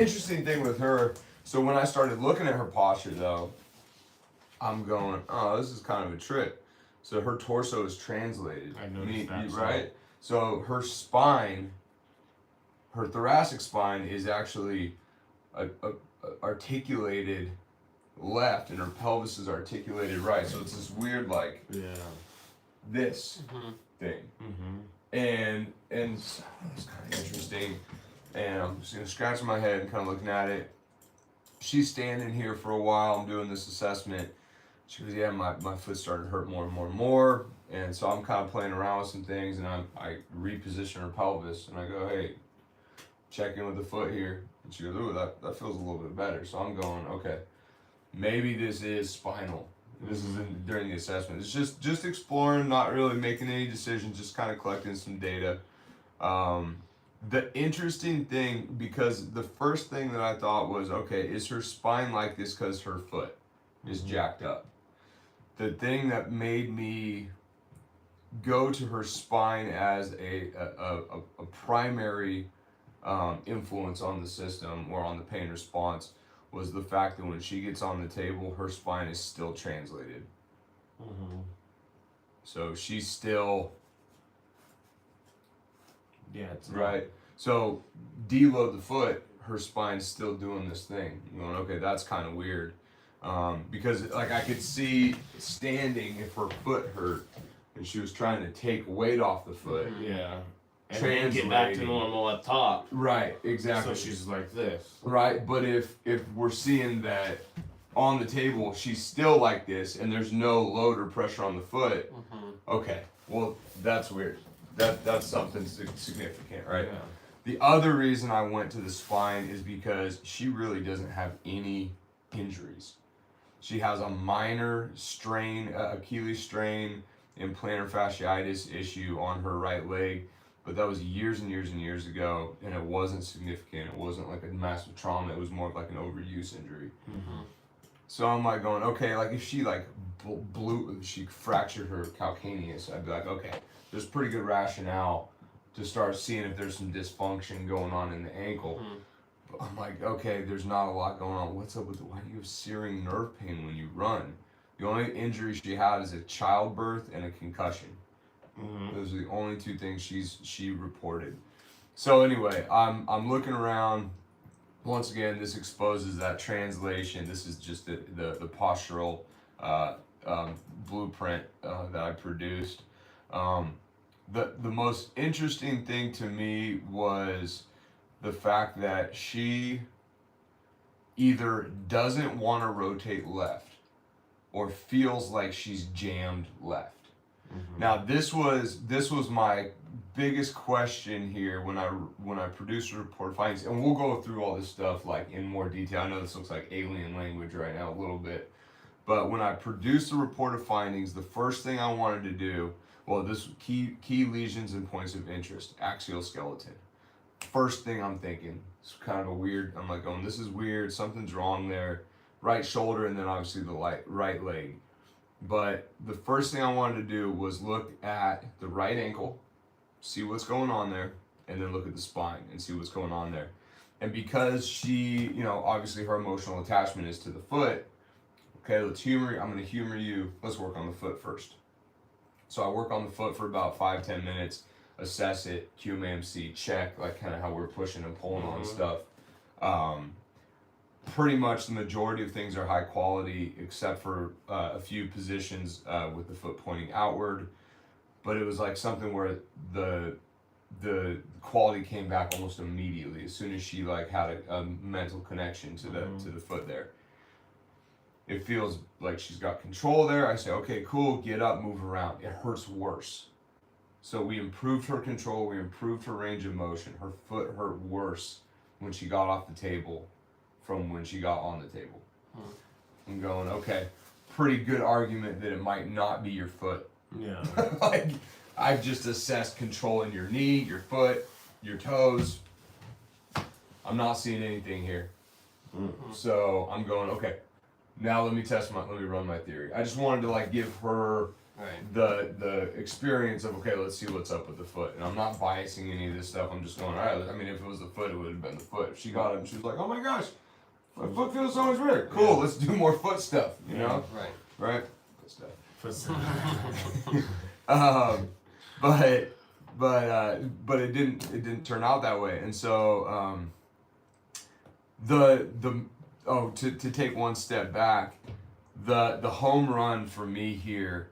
Interesting thing with her, so when I started looking at her posture though, I'm going, oh, this is kind of a trick. So her torso is translated. I noticed that. Right? So her spine, her thoracic spine is actually a articulated left and her pelvis is articulated right. So it's this weird like this thing. And so it's kind of interesting. And I'm just scratching my head and kind of looking at it. She's standing here for a while. I'm doing this assessment. She goes, yeah, my foot started to hurt more and more and more. And so I'm kind of playing around with some things and I reposition her pelvis and I go, hey, check in with the foot here. And she goes, ooh, that feels a little bit better. So I'm going, okay, maybe this is spinal. This is during the assessment. It's just exploring, not really making any decisions, just kind of collecting some data. The interesting thing, because the first thing that I thought was, okay, is her spine like this because her foot is jacked up? The thing that made me go to her spine as a primary influence on the system or on the pain response was the fact that when she gets on the table, her spine is still translated. So she's still... Yeah, it's right. So deload the foot, her spine's still doing this thing. I'm going, okay, that's kind of weird. Because like I could see standing if her foot hurt and she was trying to take weight off the foot. And then get back to normal up top. Right, exactly. So she's like this. Right, but if we're seeing that on the table she's still like this and there's no load or pressure on the foot, okay, well that's weird. That's something significant, right? Yeah. The other reason I went to the spine is because she really doesn't have any injuries. She has a minor strain, Achilles strain, and plantar fasciitis issue on her right leg, but that was years and years and years ago, and it wasn't significant. It wasn't like a massive trauma. It was more of like an overuse injury. So I'm like going, okay, like if she like she fractured her calcaneus, I'd be like, okay, there's pretty good rationale to start seeing if there's some dysfunction going on in the ankle. But I'm like, okay, there's not a lot going on. What's up with why do you have searing nerve pain when you run? The only injury she had is a childbirth and a concussion. Those are the only two things she reported. So anyway, I'm looking around. Once again, this exposes that translation. This is just the postural blueprint that I produced. The most interesting thing to me was the fact that she either doesn't want to rotate left or feels like she's jammed left. Now this was my biggest question here when I produced the report findings, and we'll go through all this stuff like in more detail. I know this looks like alien language right now a little bit, but when I produced the report of findings, the first thing I wanted to do, well, this key lesions and points of interest, axial skeleton. First thing I'm thinking, it's kind of a weird, I'm like, oh, this is weird, something's wrong there. Right shoulder and then obviously the right leg. But the first thing I wanted to do was look at the right ankle, see what's going on there, and then look at the spine and see what's going on there. And because she, obviously her emotional attachment is to the foot, okay, I'm gonna humor you, let's work on the foot first. So I work on the foot for about 5-10 minutes, assess it, QMAMC, check, like kind of how we're pushing and pulling on stuff. Pretty much the majority of things are high quality, except for a few positions with the foot pointing outward. But it was like something where the quality came back almost immediately as soon as she like had a mental connection to the foot there. It feels like she's got control there. I say, okay, cool, get up, move around. It hurts worse. So we improved her control, we improved her range of motion. Her foot hurt worse when she got off the table from when she got on the table. I'm going, okay, pretty good argument that it might not be your foot. Yeah. Like, I've just assessed control in your knee, your foot, your toes. I'm not seeing anything here. So I'm going, okay, now let me run my theory. I just wanted to like give her the experience of, okay, let's see what's up with the foot. And I'm not biasing any of this stuff. I'm just going, all right, I mean, if it was the foot, it would have been the foot. If she got it and she was like, oh my gosh, my foot feels so much better. Cool, let's do more foot stuff, you know? Right? Foot stuff. But it didn't turn out that way. And so to take one step back, the home run for me here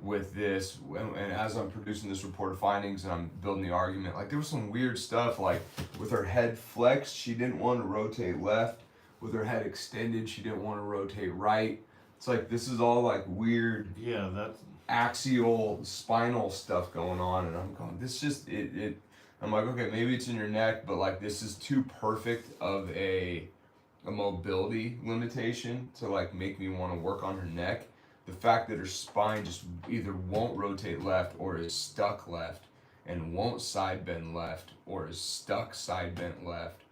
with this, and as I'm producing this report of findings and I'm building the argument, like there was some weird stuff, like with her head flexed, she didn't want to rotate left. With her head extended, she didn't want to rotate right. It's like this is all like weird, that's axial spinal stuff going on, and I'm going, this just it. I'm like, okay, maybe it's in your neck, but like this is too perfect of a mobility limitation to like make me want to work on her neck. The fact that her spine just either won't rotate left or is stuck left, and won't side bend left or is stuck side bent left.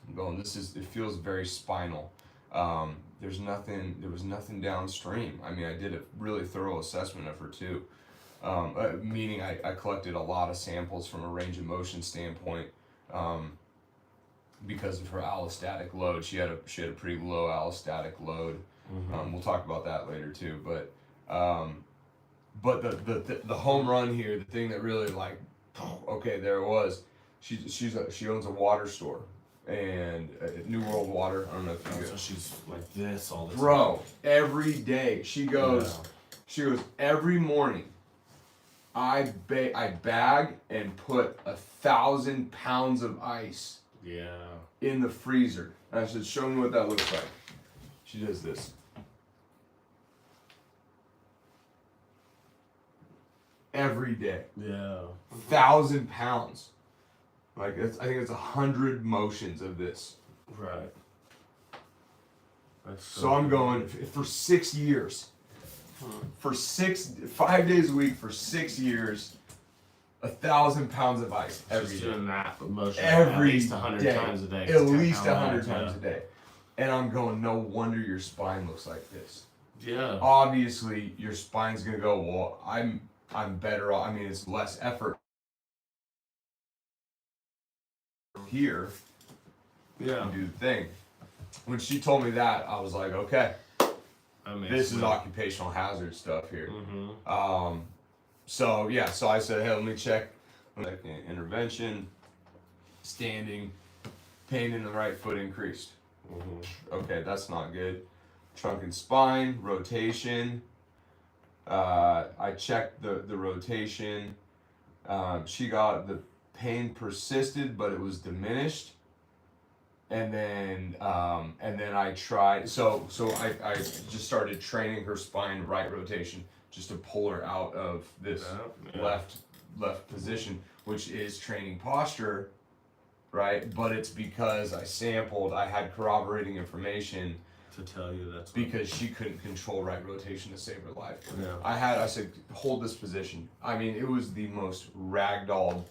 I'm going, it feels very spinal. There was nothing downstream. I mean, I did a really thorough assessment of her too. Meaning I collected a lot of samples from a range of motion standpoint, because of her allostatic load. She had a pretty low allostatic load. We'll talk about that later too. But the home run here, the thing that really like, okay, there it was. She owns a water store, and New World Water. I don't know if you so she's like this all the time. Bro, every day she goes every morning. I bag and put 1,000 pounds of ice in the freezer. And I said, show me what that looks like. She does this. Every day. 1,000 pounds. Like I think it's 100 motions of this. Right. So I'm going for 6 years. For 5 days a week for 6 years, 1,000 pounds of ice every day. Doing that motion every at least 100 times a day. At least 100 times a day. And I'm going, no wonder your spine looks like this. Yeah. Obviously, your spine's gonna go, well, I'm better off. I mean, it's less effort here. Yeah. And do the thing. When she told me that, I was like, okay. This is occupational hazard stuff here. So I said, hey, let me check intervention, standing, pain in the right foot increased. Okay, that's not good. Trunk and spine, rotation. I checked the rotation. She got the pain persisted, but it was diminished. And then I tried. So I just started training her spine right rotation, just to pull her out of this left position, which is training posture, right? But it's because I had corroborating information to tell you that's because she couldn't control right rotation to save her life. Yeah. I said, hold this position. I mean, it was the most ragdolled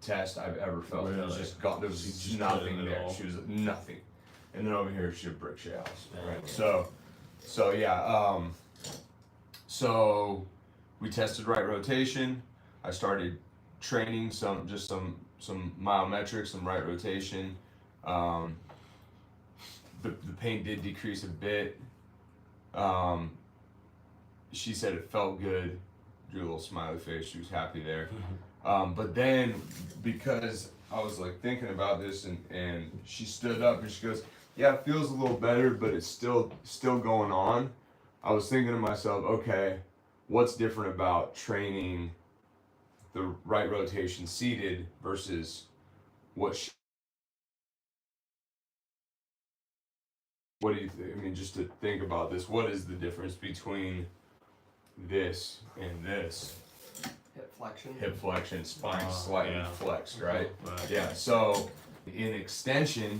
test I've ever felt. Really? It was just there was just nothing there. She was nothing. And then over here she had brick shit house. Right. So we tested right rotation. I started training some myometrics, some right rotation. The pain did decrease a bit. She said it felt good. Drew a little smiley face. She was happy there. But then, because I was like thinking about this, and she stood up and she goes, yeah, it feels a little better, but it's still going on. I was thinking to myself, okay, what's different about training the right rotation seated versus what do you think? I mean, just to think about this, what is the difference between this and this? Hip flexion, spine slightly flexed, right? Yeah, so in extension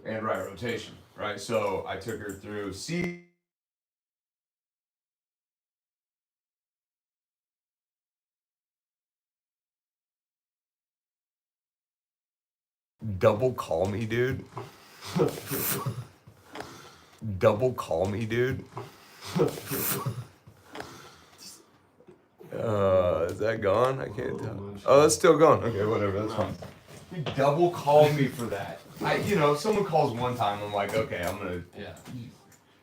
and right rotation, right? So I took her through double call me, dude. Double call me, dude. Is that gone? I can't tell. Oh, that's still going. Okay, whatever. That's fine. He double called me for that. If someone calls one time, I'm like, okay, I'm gonna. Yeah.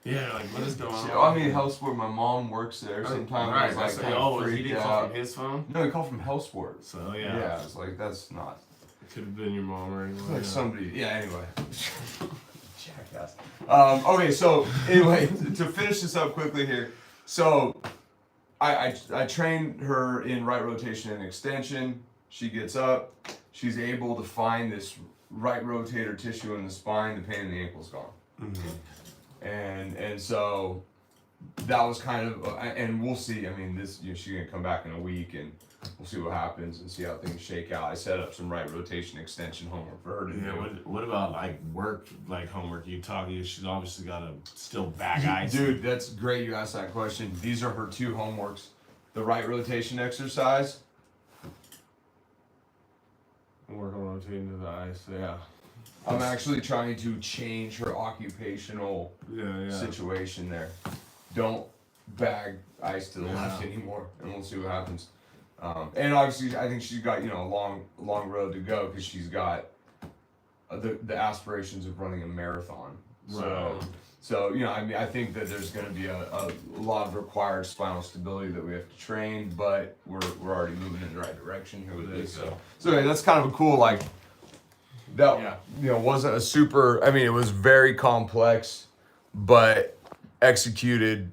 Yeah, like what is going on? I mean, Hellsport. My mom works there. Sometimes right, I was like, so, kind of he freaked didn't call out. from his phone. No, he called from Hellsport. So yeah. Yeah, I was like, that's not. It could have been your mom or anyone. Like somebody. Yeah. Anyway. Jackass. Okay. So anyway, to finish this up quickly here. So I trained her in right rotation and extension. She gets up. She's able to find this right rotator tissue in the spine. The pain in the ankle's gone. Mm-hmm. And so that was kind of, and we'll see. I mean, she's gonna come back in a week, and we'll see what happens and see how things shake out. I set up some right rotation extension homework for her to do. What about like work, like homework? She's obviously got to still back ice. Dude, that's great you asked that question. These are her 2 homeworks. The right rotation exercise. Work on rotating to the ice. Yeah. I'm actually trying to change her occupational situation there. Don't bag ice to the left anymore, and we'll see what happens. And obviously, I think she's got a long road to go because she's got the aspirations of running a marathon. So I mean, I think that there's going to be a lot of required spinal stability that we have to train, but we're already moving in the right direction here with this. So anyway, that's kind of a cool that wasn't a super. I mean, it was very complex, but executed